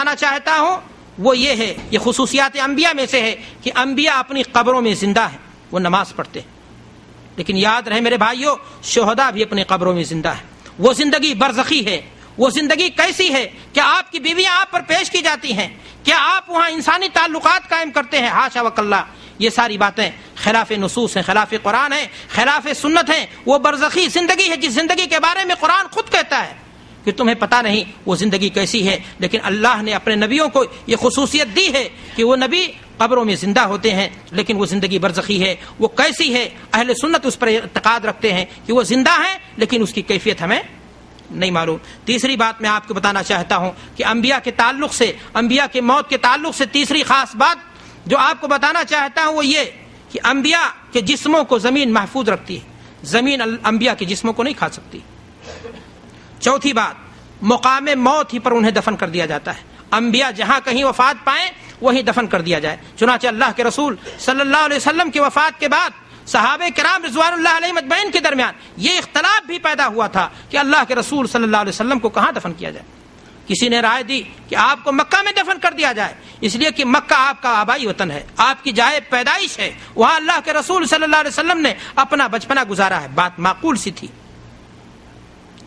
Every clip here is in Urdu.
بتانا چاہتا ہوں وہ یہ ہے، یہ خصوصیات انبیاء میں سے ہے کہ انبیاء اپنی قبروں میں زندہ ہیں، وہ نماز پڑھتے ہیں. لیکن یاد رہے میرے بھائیوں، شہداء بھی اپنی قبروں میں زندہ ہیں. وہ زندگی برزخی ہے. وہ زندگی کیسی ہے؟ کیا آپ کی بیویاں آپ پر پیش کی جاتی ہیں؟ کیا آپ وہاں انسانی تعلقات قائم کرتے ہیں؟ حاشا وکلا. یہ ساری باتیں خلاف نصوص ہیں، خلاف قرآن ہیں، خلاف سنت ہیں. وہ برزخی زندگی ہے جس زندگی کے بارے میں قرآن خود کہتا ہے کہ تمہیں پتہ نہیں وہ زندگی کیسی ہے. لیکن اللہ نے اپنے نبیوں کو یہ خصوصیت دی ہے کہ وہ نبی قبروں میں زندہ ہوتے ہیں، لیکن وہ زندگی برزخی ہے. وہ کیسی ہے؟ اہل سنت اس پر اعتقاد رکھتے ہیں کہ وہ زندہ ہیں، لیکن اس کی کیفیت ہمیں نہیں معلوم. تیسری بات میں آپ کو بتانا چاہتا ہوں کہ انبیاء کے تعلق سے، انبیاء کے موت کے تعلق سے تیسری خاص بات جو آپ کو بتانا چاہتا ہوں وہ یہ کہ انبیاء کے جسموں کو زمین محفوظ رکھتی ہے. زمین انبیاء کے جسموں کو نہیں کھا سکتی. چوتھی بات، مقام موت ہی پر انہیں دفن کر دیا جاتا ہے. انبیاء جہاں کہیں وفات پائیں وہیں دفن کر دیا جائے. چنانچہ اللہ کے رسول صلی اللہ علیہ وسلم کی وفات کے بعد صحابہ کرام رضوان اللہ علیہ مجمعین کے درمیان یہ اختلاف بھی پیدا ہوا تھا کہ اللہ کے رسول صلی اللہ علیہ وسلم کو کہاں دفن کیا جائے. کسی نے رائے دی کہ آپ کو مکہ میں دفن کر دیا جائے، اس لیے کہ مکہ آپ کا آبائی وطن ہے، آپ کی جائے پیدائش ہے، وہاں اللہ کے رسول صلی اللہ علیہ وسلم نے اپنا بچپنا گزارا ہے. بات معقول سی تھی.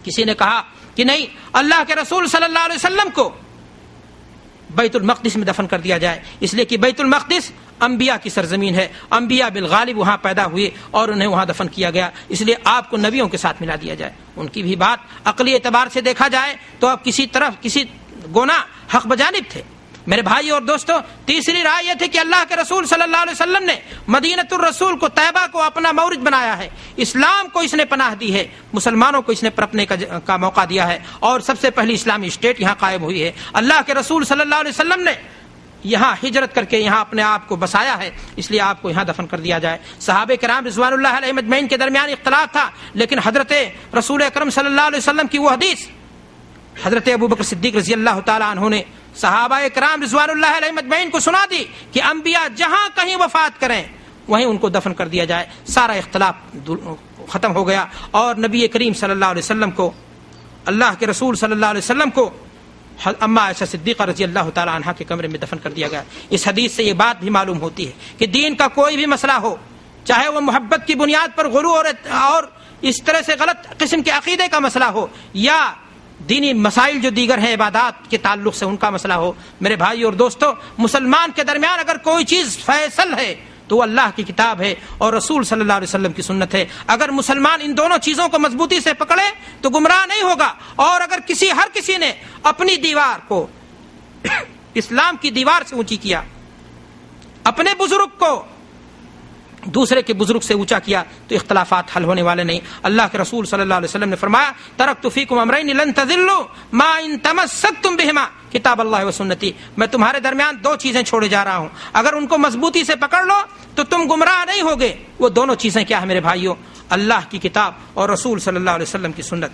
کسی نے کہا کہ نہیں، اللہ کے رسول صلی اللہ علیہ وسلم کو بیت المقدس میں دفن کر دیا جائے، اس لیے کہ بیت المقدس انبیاء کی سرزمین ہے، انبیاء بالغالب وہاں پیدا ہوئے اور انہیں وہاں دفن کیا گیا، اس لیے آپ کو نبیوں کے ساتھ ملا دیا جائے. ان کی بھی بات عقلی اعتبار سے دیکھا جائے تو اب کسی گونا حق بجانب تھے. میرے بھائی اور دوستو، تیسری رائے یہ تھی کہ اللہ کے رسول صلی اللہ علیہ وسلم نے مدینۃ الرسول کو، طیبہ کو اپنا مورد بنایا ہے. اسلام کو اس نے پناہ دی ہے، مسلمانوں کو اس نے پرپنے کا موقع دیا ہے، اور سب سے پہلی اسلامی اسٹیٹ یہاں قائم ہوئی ہے. اللہ کے رسول صلی اللہ علیہ وسلم نے یہاں ہجرت کر کے یہاں اپنے آپ کو بسایا ہے، اس لیے آپ کو یہاں دفن کر دیا جائے. صحابہ کرام رضوان اللہ علیہ مجمعین کے درمیان اختلاف تھا، لیکن حضرت رسول اکرم صلی اللہ علیہ وسلم کی وہ حدیث حضرت ابوبکر صدیق رضی اللہ تعالیٰ عنہ نے صحابہ کرام رضوان اللہ علیہ مجمعین کو سنا دی کہ انبیاء جہاں کہیں وفات کریں وہیں ان کو دفن کر دیا جائے. سارا اختلاف ختم ہو گیا اور نبی کریم صلی اللہ علیہ وسلم کو، اللہ کے رسول صلی اللہ علیہ وسلم کو اما عائشہ صدیقہ رضی اللہ تعالیٰ عنہ کے کمرے میں دفن کر دیا گیا. اس حدیث سے یہ بات بھی معلوم ہوتی ہے کہ دین کا کوئی بھی مسئلہ ہو، چاہے وہ محبت کی بنیاد پر غلو اور اس طرح سے غلط قسم کے عقیدے کا مسئلہ ہو، یا دینی مسائل جو دیگر ہیں عبادات کے تعلق سے ان کا مسئلہ ہو، میرے بھائی اور دوستو، مسلمان کے درمیان اگر کوئی چیز فیصل ہے تو وہ اللہ کی کتاب ہے اور رسول صلی اللہ علیہ وسلم کی سنت ہے. اگر مسلمان ان دونوں چیزوں کو مضبوطی سے پکڑے تو گمراہ نہیں ہوگا. اور اگر ہر کسی نے اپنی دیوار کو اسلام کی دیوار سے اونچی کیا، اپنے بزرگ کو دوسرے کے بزرگ سے اونچا کیا، تو اختلافات حل ہونے والے نہیں. اللہ کے رسول صلی اللہ علیہ وسلم نے فرمایا ترکت فیکم امرین لن تضلوا ما ان تمسکتم بہما کتاب اللہ و سنتی. میں تمہارے درمیان دو چیزیں چھوڑے جا رہا ہوں، اگر ان کو مضبوطی سے پکڑ لو تو تم گمراہ نہیں ہوگے. وہ دونوں چیزیں کیا ہیں میرے بھائیوں؟ اللہ کی کتاب اور رسول صلی اللہ علیہ وسلم کی سنت.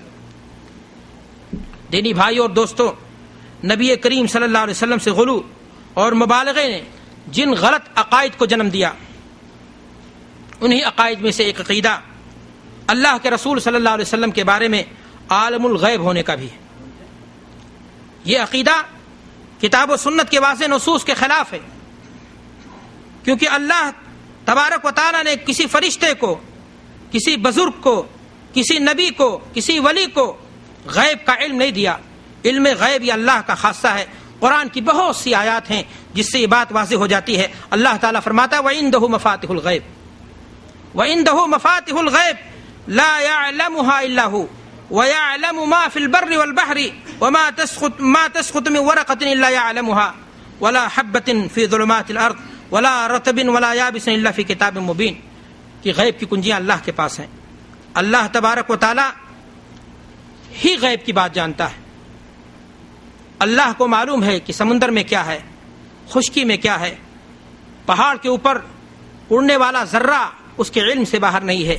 دینی بھائیوں اور دوستو، نبی کریم صلی اللہ علیہ وسلم سے غلو اور مبالغے نے جن غلط عقائد کو جنم دیا، انہی عقائد میں سے ایک عقیدہ اللہ کے رسول صلی اللہ علیہ وسلم کے بارے میں عالم الغیب ہونے کا بھی ہے. یہ عقیدہ کتاب و سنت کے واضح نصوص کے خلاف ہے، کیونکہ اللہ تبارک و تعالیٰ نے کسی فرشتے کو، کسی بزرگ کو، کسی نبی کو، کسی ولی کو غیب کا علم نہیں دیا. علم غیب یہ اللہ کا خاصہ ہے. قرآن کی بہت سی آیات ہیں جس سے یہ بات واضح ہو جاتی ہے. اللہ تعالیٰ فرماتا ہے وَعِندَهُ مَفَاتِحُ الْغَيْبِ وَعِندَهُ مَفَاتِحُ الْغَيْبِ لَا يَعْلَمُهَا إِلَّا هُوَ وَيَعْلَمُ مَا فِي الْبَرِّ وَالْبَحْرِ وَمَا تَسْقُطُ مِنْ وَرَقَةٍ إِلَّا يَعْلَمُهَا وَلَا حَبَّةٍ فِي ظُلُمَاتِ الْأَرْضِ وَلَا رَطْبٍ وَلَا يَابِسٍ إِلَّا فِي كِتَابٍ مُبِينٍ. کہ غیب کی کنجیاں اللہ کے پاس ہیں. اللہ تبارک و تعالی ہی غیب کی بات جانتا ہے. اللہ کو معلوم ہے کہ سمندر میں کیا ہے، خشکی میں کیا ہے، پہاڑ کے اوپر اڑنے والا ذرہ اس کے علم سے باہر نہیں ہے.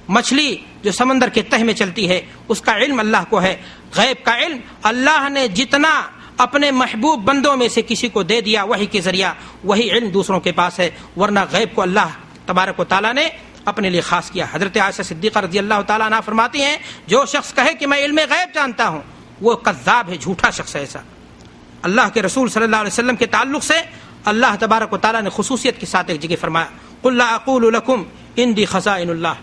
مچھلی جو سمندر کے تہ میں چلتی ہے اس کا علم اللہ کو ہے. غیب کا علم اللہ نے جتنا اپنے محبوب بندوں میں سے کسی کو دے دیا وحی کے ذریعہ، وہی علم دوسروں کے پاس ہے. ورنہ غیب کو اللہ تبارک و تعالیٰ نے اپنے لیے خاص کیا. حضرت عائشہ صدیقہ رضی اللہ تعالیٰ عنہ فرماتی ہیں جو شخص کہے کہ میں علم غیب جانتا ہوں وہ کذاب ہے، جھوٹا شخص ہے. ایسا اللہ کے رسول صلی اللہ علیہ وسلم کے تعلق سے اللہ تبارک و تعالیٰ نے خصوصیت کے ساتھ ایک جگہ فرمایا قل لا اقول لکم عندی خزائن اللہ،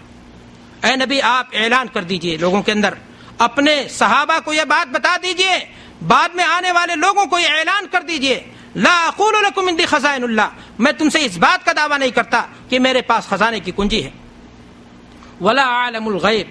اے نبی آپ اعلان کر دیجئے لوگوں کے اندر، اپنے صحابہ کو یہ بات بتا دیجئے، بعد میں آنے والے لوگوں کو یہ اعلان کر دیجئے لا اقول لکم عندی خزائن اللہ، میں تم سے اس بات کا دعویٰ نہیں کرتا کہ میرے پاس خزانے کی کنجی ہے، ولا عالم الغیب،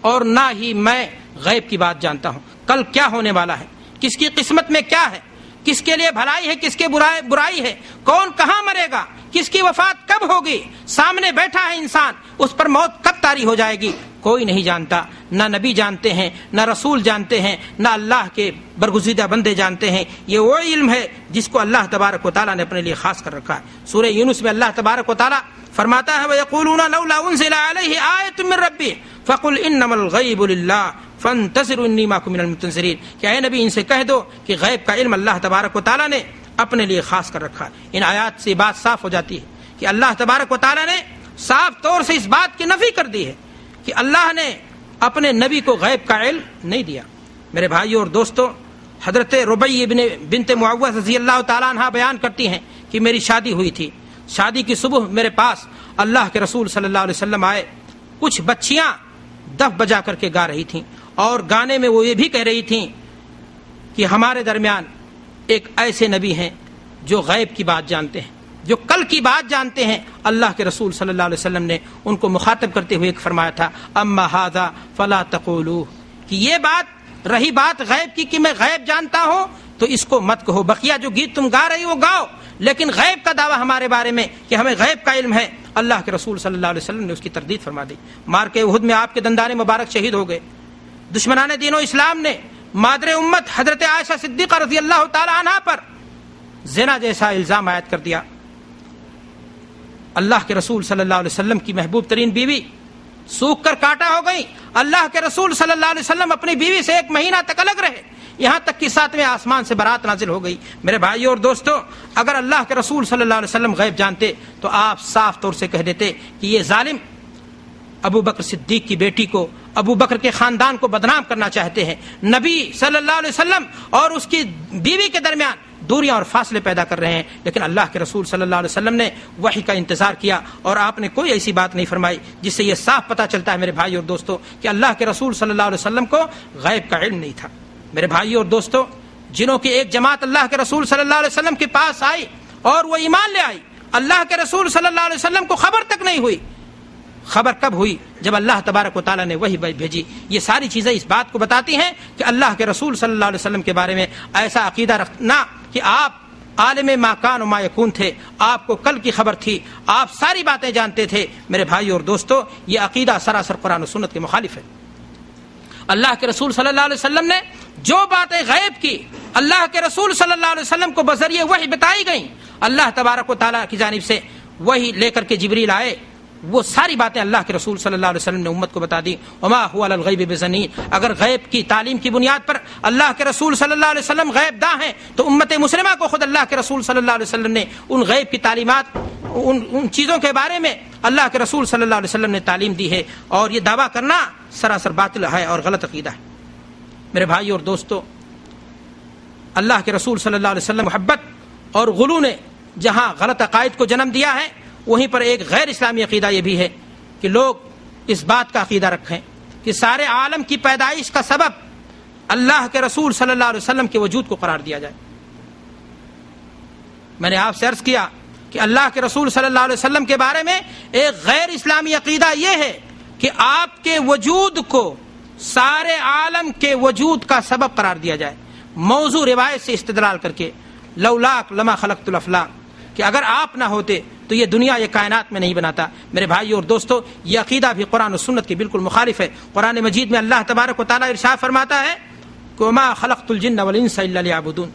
اور نہ ہی میں غیب کی بات جانتا ہوں، کل کیا ہونے والا ہے، کس کی قسمت میں کیا ہے، کس کے لیے بھلائی ہے کس کے برائی ہے، کون کہاں مرے گا، کس کی وفات کب ہوگی، سامنے بیٹھا ہے انسان، اس پر موت کب طاری ہو جائے گی، کوئی نہیں جانتا، نہ نبی جانتے ہیں، نہ رسول جانتے ہیں، نہ اللہ کے برگزیدہ بندے جانتے ہیں، یہ وہ علم ہے جس کو اللہ تبارک و تعالیٰ نے اپنے لیے خاص کر رکھا ہے۔ سورہ یونس میں اللہ تبارک و تعالیٰ فرماتا ہے وَيَقُولُونَ لَوْلَا أُنزِلَ عَلَيْهِ آيَةٌ مِّن رَّبِّهِ فَقُلْ إِنَّمَا الْغَيْبُ لِلَّهِ فَانتَظِرُوا إِنِّي مَعَكُم مِّنَ الْمُنتَظِرِينَ، کہ اے نبی ان سے کہہ دو کہ غیب کا علم اللہ تبارک و تعالیٰ نے اپنے لیے خاص کر رکھا ہے۔ ان آیات سے بات صاف ہو جاتی ہے کہ اللہ تبارک و تعالیٰ نے صاف طور سے اس بات کی نفی کر دی ہے کہ اللہ نے اپنے نبی کو غیب کا علم نہیں دیا۔ میرے بھائیو اور دوستو، حضرت ربیع بنت معوذ رضی اللہ تعالیٰ عنہ بیان کرتی ہیں کہ میری شادی ہوئی تھی، شادی کی صبح میرے پاس اللہ کے رسول صلی اللہ علیہ وسلم آئے، کچھ بچیاں دف بجا کر کے گا رہی تھیں، اور گانے میں وہ یہ بھی کہہ رہی تھیں کہ ہمارے درمیان ایک ایسے نبی ہیں جو غیب کی بات جانتے ہیں، جو کل کی بات جانتے ہیں۔ اللہ کے رسول صلی اللہ علیہ وسلم نے ان کو مخاطب کرتے ہوئے ایک فرمایا تھا اما ھذا فلا تقولوا، کہ یہ بات رہی بات غیب کی کہ میں غیب جانتا ہوں تو اس کو مت کہو، بقیہ جو گیت تم گا رہی ہو گاؤ، لیکن غیب کا دعویٰ ہمارے بارے میں کہ ہمیں غیب کا علم ہے، اللہ کے رسول صلی اللہ علیہ وسلم نے اس کی تردید فرما دی۔ مارکے احد میں آپ کے دندان مبارک شہید ہو گئے، دشمنان دین و اسلام نے مادر امت حضرت عائشہ صدیقہ رضی اللہ تعالی عنہا پر زنا جیسا الزام عائد کر دیا۔ اللہ کے رسول صلی اللہ علیہ وسلم کی محبوب ترین بیوی سوکھ کر کانٹا ہو گئی، اللہ کے رسول صلی اللہ علیہ وسلم اپنی بیوی سے 1 مہینہ تک الگ رہے، یہاں تک کہ 7ویں آسمان سے برات نازل ہو گئی۔ میرے بھائیو اور دوستو، اگر اللہ کے رسول صلی اللہ علیہ وسلم غیب جانتے تو آپ صاف طور سے کہہ دیتے کہ یہ ظالم ابو بکر صدیق کی بیٹی کو، ابو بکر کے خاندان کو بدنام کرنا چاہتے ہیں، نبی صلی اللہ علیہ وسلم اور اس کی بیوی کے درمیان دوریاں اور فاصلے پیدا کر رہے ہیں۔ لیکن اللہ کے رسول صلی اللہ علیہ وسلم نے وحی کا انتظار کیا، اور آپ نے کوئی ایسی بات نہیں فرمائی جس سے یہ صاف پتہ چلتا ہے میرے بھائی اور دوستو کہ اللہ کے رسول صلی اللہ علیہ وسلم کو غیب کا علم نہیں تھا۔ میرے بھائیو اور دوستو، جنہوں کی ایک جماعت اللہ کے رسول صلی اللہ علیہ وسلم کے پاس آئی اور وہ ایمان لے آئی، اللہ کے رسول صلی اللہ علیہ وسلم کو خبر تک نہیں ہوئی۔ خبر کب ہوئی؟ جب اللہ تبارک و تعالیٰ نے وحی بھیجی۔ یہ ساری چیزیں اس بات کو بتاتی ہیں کہ اللہ کے رسول صلی اللہ علیہ وسلم کے بارے میں ایسا عقیدہ رکھنا کہ آپ عالم ما کان و ما یکون تھے، آپ کو کل کی خبر تھی، آپ ساری باتیں جانتے تھے۔ میرے بھائی اور دوستو، یہ عقیدہ سراسر قرآن و سنت کے مخالف ہے۔ اللہ کے رسول صلی اللہ علیہ وسلم نے جو باتیں غیب کی اللہ کے رسول صلی اللہ علیہ وسلم کو بذریعہ وحی بتائی گئیں، اللہ تبارک و تعالیٰ کی جانب سے وحی لے کر کے جبریل آئے، وہ ساری باتیں اللہ کے رسول صلی اللہ علیہ وسلم نے امت کو بتا دی۔ وما هو علی الغیب بضنین، اگر غیب کی تعلیم کی بنیاد پر اللہ کے رسول صلی اللہ علیہ وسلم غیب داں ہیں تو امت مسلمہ کو خود اللہ کے رسول صلی اللہ علیہ وسلم نے ان غیب کی تعلیمات، ان چیزوں کے بارے میں اللہ کے رسول صلی اللہ علیہ وسلم نے تعلیم دی ہے، اور یہ دعویٰ کرنا سراسر باطل ہے اور غلط عقیدہ ہے۔ میرے بھائی اور دوستو، اللہ کے رسول صلی اللہ علیہ وسلم محبت اور غلو نے جہاں غلط عقائد کو جنم دیا ہے، وہیں پر ایک غیر اسلامی عقیدہ یہ بھی ہے کہ لوگ اس بات کا عقیدہ رکھیں کہ سارے عالم کی پیدائش کا سبب اللہ کے رسول صلی اللہ علیہ وسلم کے وجود کو قرار دیا جائے۔ میں نے آپ سے عرض کیا کہ اللہ کے رسول صلی اللہ علیہ وسلم کے بارے میں ایک غیر اسلامی عقیدہ یہ ہے کہ آپ کے وجود کو سارے عالم کے وجود کا سبب قرار دیا جائے، موضوع روایت سے استدلال کر کے، لولاک لما خلقت الافلاک، کہ اگر آپ نہ ہوتے تو یہ دنیا، یہ کائنات میں نہیں بناتا۔ میرے بھائی اور دوستو، یہ عقیدہ بھی قرآن و سنت کے بالکل مخالف ہے۔ قرآن مجید میں اللہ تبارک و تعالیٰ ارشاد فرماتا ہے کہ وما خلقت الجن والانس الا لیعبدون،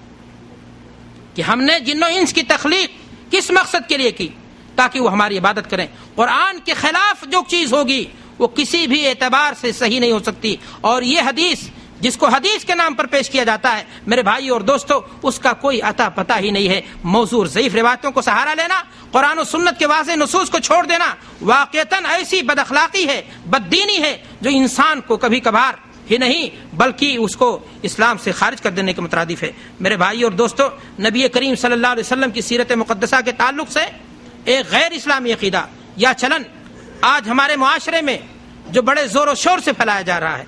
کہ ہم نے جن و انس کی تخلیق کس مقصد کے لیے کی؟ تاکہ وہ ہماری عبادت کریں۔ قرآن کے خلاف جو چیز ہوگی وہ کسی بھی اعتبار سے صحیح نہیں ہو سکتی، اور یہ حدیث جس کو حدیث کے نام پر پیش کیا جاتا ہے، میرے بھائی اور دوستو، اس کا کوئی عطا پتہ ہی نہیں ہے۔ موضوع ضعیف روایتوں کو سہارا لینا، قرآن و سنت کے واضح نصوص کو چھوڑ دینا واقعتاً ایسی بد اخلاقی ہے، بد دینی ہے جو انسان کو کبھی کبھار ہی نہیں بلکہ اس کو اسلام سے خارج کر دینے کے مترادف ہے۔ میرے بھائی اور دوستو، نبی کریم صلی اللہ علیہ وسلم کی سیرت مقدسہ کے تعلق سے ایک غیر اسلامی عقیدہ یا چلن آج ہمارے معاشرے میں جو بڑے زور و شور سے پھیلایا جا رہا ہے،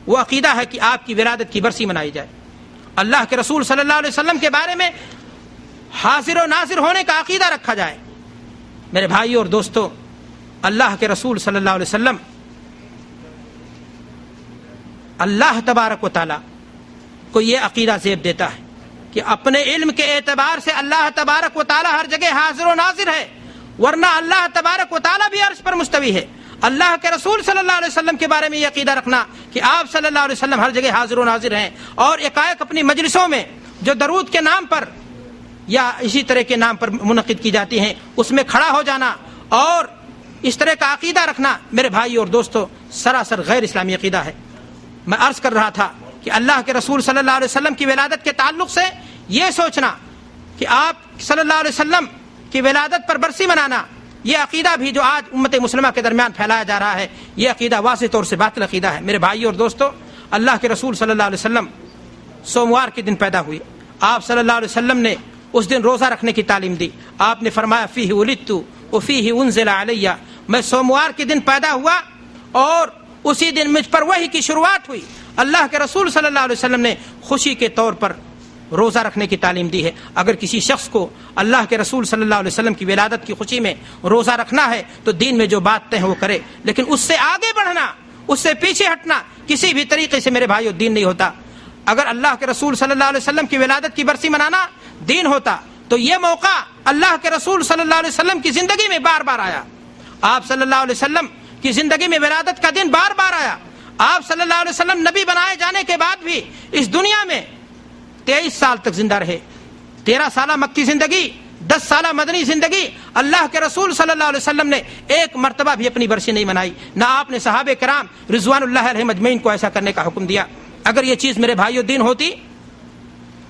وہ عقیدہ ہے کہ آپ کی ولادت کی برسی منائی جائے، اللہ کے رسول صلی اللہ علیہ وسلم کے بارے میں حاضر و ناظر ہونے کا عقیدہ رکھا جائے۔ میرے بھائی اور دوستو، اللہ کے رسول صلی اللہ علیہ وسلم اللہ تبارک و تعالی کو یہ عقیدہ زیب دیتا ہے کہ اپنے علم کے اعتبار سے اللہ تبارک و تعالی ہر جگہ حاضر و ناظر ہے، ورنہ اللہ تبارک و تعالی بھی عرش پر مستوی ہے۔ اللہ کے رسول صلی اللہ علیہ وسلم کے بارے میں یہ عقیدہ رکھنا کہ آپ صلی اللہ علیہ وسلم ہر جگہ حاضر و ناظر ہیں، اور ایک اپنی مجلسوں میں جو درود کے نام پر یا اسی طرح کے نام پر منعقد کی جاتی ہیں اس میں کھڑا ہو جانا اور اس طرح کا عقیدہ رکھنا، میرے بھائی اور دوستو، سراسر غیر اسلامی عقیدہ ہے۔ میں عرض کر رہا تھا کہ اللہ کے رسول صلی اللہ علیہ وسلم کی ولادت کے تعلق سے یہ سوچنا کہ آپ صلی اللہ علیہ وسلم کی ولادت پر برسی منانا، یہ عقیدہ بھی جو آج امت مسلمہ کے درمیان پھیلایا جا رہا ہے، یہ عقیدہ واضح طور سے باطل عقیدہ ہے۔ میرے بھائی اور دوستو، اللہ کے رسول صلی اللہ علیہ وسلم سوموار کے دن پیدا ہوئے۔ آپ صلی اللہ علیہ وسلم نے اس دن روزہ رکھنے کی تعلیم دی۔ آپ نے فرمایا فیہ ولدت وفیہ انزل علی، میں سوموار کے دن پیدا ہوا اور اسی دن مجھ پر وحی کی شروعات ہوئی۔ اللہ کے رسول صلی اللہ علیہ وسلم نے خوشی کے طور پر روزہ رکھنے کی تعلیم دی ہے۔ اگر کسی شخص کو اللہ کے رسول صلی اللہ علیہ وسلم کی ولادت کی خوشی میں روزہ رکھنا ہے تو دین میں جو بات طے ہے وہ کرے، لیکن اس سے آگے بڑھنا، اس سے پیچھے ہٹنا کسی بھی طریقے سے میرے بھائیو دین نہیں ہوتا۔ اگر اللہ کے رسول صلی اللہ علیہ وسلم کی ولادت کی برسی منانا دین ہوتا تو یہ موقع اللہ کے رسول صلی اللہ علیہ وسلم کی زندگی میں بار بار آیا۔ آپ صلی اللہ علیہ وسلم کی زندگی میں ولادت کا دن بار بار آیا۔ آپ صلی اللہ علیہ وسلم نبی بنائے جانے کے بعد بھی اس دنیا میں 23 سال تک زندہ رہے۔ 13 سالہ مکی زندگی، 10 سالہ مدنی زندگی، اللہ کے رسول صلی اللہ علیہ وسلم نے ایک مرتبہ بھی اپنی برسی نہیں منائی، نہ آپ نے صحابہ کرام رضوان اللہ علیہم اجمعین کو ایسا کرنے کا حکم دیا۔ اگر یہ چیز میرے بھائیو دین ہوتی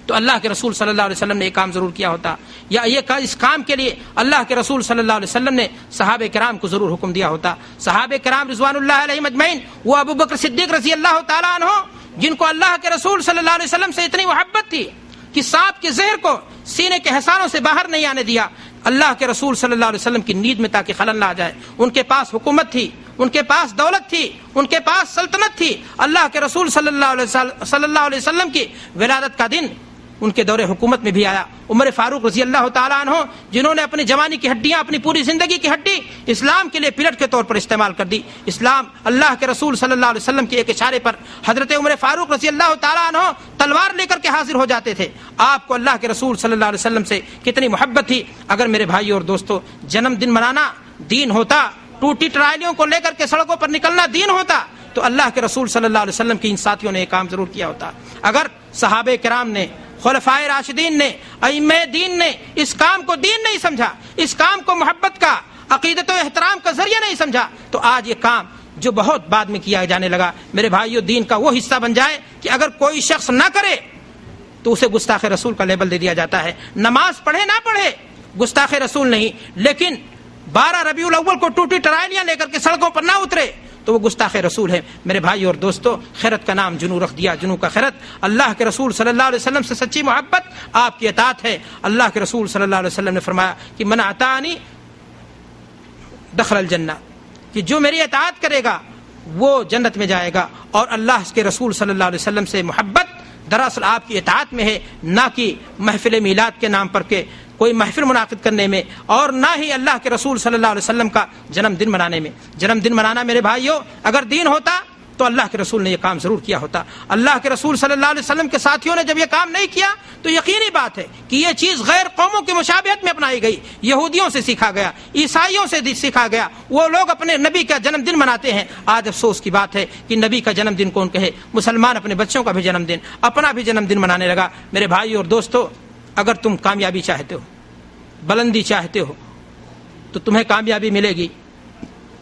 تو اللہ کے رسول صلی اللہ علیہ وسلم نے یہ کام ضرور کیا ہوتا، یا اس کام کے لیے اللہ کے رسول صلی اللہ علیہ وسلم نے صحابہ کرام کو ضرور حکم دیا ہوتا۔ صحابہ کرام رضوان اللہ علیہم اجمعین، وہ ابو بکر صدیق رضی اللہ تعالیٰ عنہ جن کو اللہ کے رسول صلی اللہ علیہ وسلم سے اتنی محبت تھی کہ سانپ کے زہر کو سینے کے حصانوں سے باہر نہیں آنے دیا، اللہ کے رسول صلی اللہ علیہ وسلم کی نیند میں تاکہ خلل نہ آ جائے۔ ان کے پاس حکومت تھی، ان کے پاس دولت تھی، ان کے پاس سلطنت تھی۔ اللہ کے رسول صلی اللہ علیہ وسلم کی ولادت کا دن ان کے دور حکومت میں بھی آیا۔ عمر فاروق رضی اللہ تعالیٰ عنہ جنہوں نے اپنی جوانی کی ہڈیاں، اپنی پوری زندگی کی ہڈی اسلام کے لیے پلٹ کے طور پر استعمال کر دی۔ اسلام اللہ کے رسول صلی اللہ علیہ وسلم کے ایک اشارے پر حضرت عمر فاروق رضی اللہ تعالیٰ عنہ تلوار لے کر کے حاضر ہو جاتے تھے۔ آپ کو اللہ کے رسول صلی اللہ علیہ وسلم سے کتنی محبت تھی۔ اگر میرے بھائی اور دوستو جنم دن منانا دین ہوتا، ٹوٹی ٹرائیلیوں کو لے کر کے سڑکوں پر نکلنا دین ہوتا، تو اللہ کے رسول صلی اللہ علیہ وسلم کی ان ساتھیوں نے یہ کام ضرور کیا ہوتا۔ اگر صحابہ کرام نے، خلفائے راشدین نے، ائمہ دین نے اس کام کو دین نہیں سمجھا، اس کام کو محبت کا، عقیدت و احترام کا ذریعہ نہیں سمجھا، تو آج یہ کام جو بہت بعد میں کیا جانے لگا میرے بھائیو دین کا وہ حصہ بن جائے کہ اگر کوئی شخص نہ کرے تو اسے گستاخ رسول کا لیبل دے دیا جاتا ہے۔ نماز پڑھے نہ پڑھے گستاخ رسول نہیں، لیکن 12 ربیع الاول کو ٹوٹی ٹرائیلیاں لے کر کے سڑکوں پر نہ اترے تو وہ گستاخ رسول ہے۔ میرے بھائی اور دوستو، خیرت کا نام جنو رکھ دیا، جنو کا خیرت۔ اللہ کے رسول صلی اللہ علیہ وسلم سے سچی محبت آپ کی اطاعت ہے۔ اللہ کے رسول صلی اللہ علیہ وسلم نے فرمایا کہ من اطاعنی دخل الجنہ، کہ جو میری اطاعت کرے گا وہ جنت میں جائے گا۔ اور اللہ کے رسول صلی اللہ علیہ وسلم سے محبت دراصل آپ کی اطاعت میں ہے، نہ کہ محفل میلاد کے نام پر کے کوئی محفل منعقد کرنے میں، اور نہ ہی اللہ کے رسول صلی اللہ علیہ وسلم کا جنم دن منانے میں۔ جنم دن منانا میرے بھائیوں اگر دین ہوتا تو اللہ کے رسول نے یہ کام ضرور کیا ہوتا۔ اللہ کے رسول صلی اللہ علیہ وسلم کے ساتھیوں نے جب یہ کام نہیں کیا تو یقینی بات ہے کہ یہ چیز غیر قوموں کی مشابہت میں اپنائی گئی، یہودیوں سے سیکھا گیا، عیسائیوں سے سیکھا گیا۔ وہ لوگ اپنے نبی کا جنم دن مناتے ہیں۔ آج افسوس کی بات ہے کہ نبی کا جنم دن کون کہے؟ مسلمان اپنے بچوں کا بھی جنم دن، اپنا بھی جنم دن منانے لگا۔ میرے بھائی اور دوستو، اگر تم کامیابی چاہتے ہو، بلندی چاہتے ہو، تو تمہیں کامیابی ملے گی،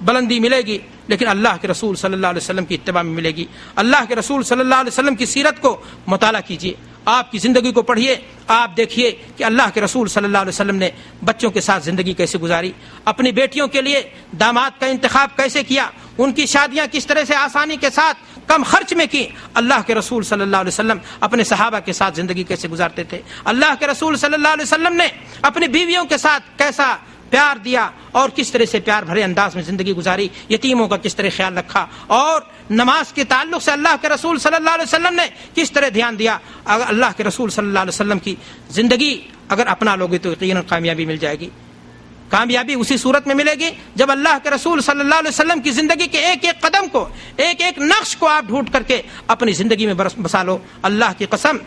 بلندی ملے گی، لیکن اللہ کے رسول صلی اللہ علیہ وسلم کی اتباع میں ملے گی۔ اللہ کے رسول صلی اللہ علیہ وسلم کی سیرت کو مطالعہ کیجیے، آپ کی زندگی کو پڑھیے، آپ دیکھیے کہ اللہ کے رسول صلی اللہ علیہ وسلم نے بچوں کے ساتھ زندگی کیسے گزاری، اپنی بیٹیوں کے لیے داماد کا انتخاب کیسے کیا، ان کی شادیاں کس طرح سے آسانی کے ساتھ کم خرچ میں کی. اللہ کے رسول صلی اللہ علیہ وسلم اپنے صحابہ کے ساتھ زندگی کیسے گزارتے تھے, اللہ کے رسول صلی اللہ علیہ وسلم نے اپنی بیویوں کے ساتھ کیسا پیار دیا اور کس طرح سے پیار بھرے انداز میں زندگی گزاری, یتیموں کا کس طرح خیال رکھا, اور نماز کے تعلق سے اللہ کے رسول صلی اللہ علیہ وسلم نے کس طرح دھیان دیا. اگر اللہ کے رسول صلی اللہ علیہ وسلم کی زندگی اگر اپنا لوگے تو یقیناً کامیابی مل جائے گی. کامیابی اسی صورت میں ملے گی جب اللہ کے رسول صلی اللہ علیہ وسلم کی زندگی کے ایک ایک قدم کو, ایک ایک نقش کو آپ ڈھونڈ کر کے اپنی زندگی میں بسا لو. اللہ کی قسم,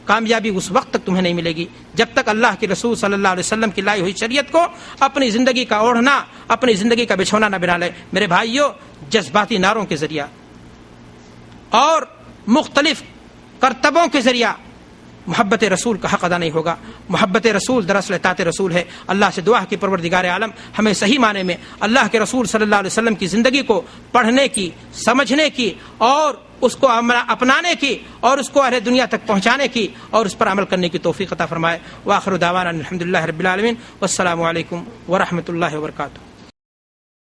کامیابی اس وقت تک تمہیں نہیں ملے گی جب تک اللہ کے رسول صلی اللہ علیہ وسلم کی لائی ہوئی شریعت کو اپنی زندگی کا اوڑھنا, اپنی زندگی کا بچھونا نہ بنا لے. میرے بھائیوں, جذباتی نعروں کے ذریعہ اور مختلف کرتبوں کے ذریعہ محبت رسول کا حق ادا نہیں ہوگا. محبت رسول دراصل اطاعت رسول ہے. اللہ سے دعا کہ پروردگار عالم ہمیں صحیح معنی میں اللہ کے رسول صلی اللہ علیہ وسلم کی زندگی کو پڑھنے کی, سمجھنے کی اور اس کو اپنانے کی اور اس کو اہل دنیا تک پہنچانے کی اور اس پر عمل کرنے کی توفیق عطا فرمائے. وآخر دعوانا الحمدللہ رب العالمین, والسلام علیکم ورحمۃ اللہ وبرکاتہ.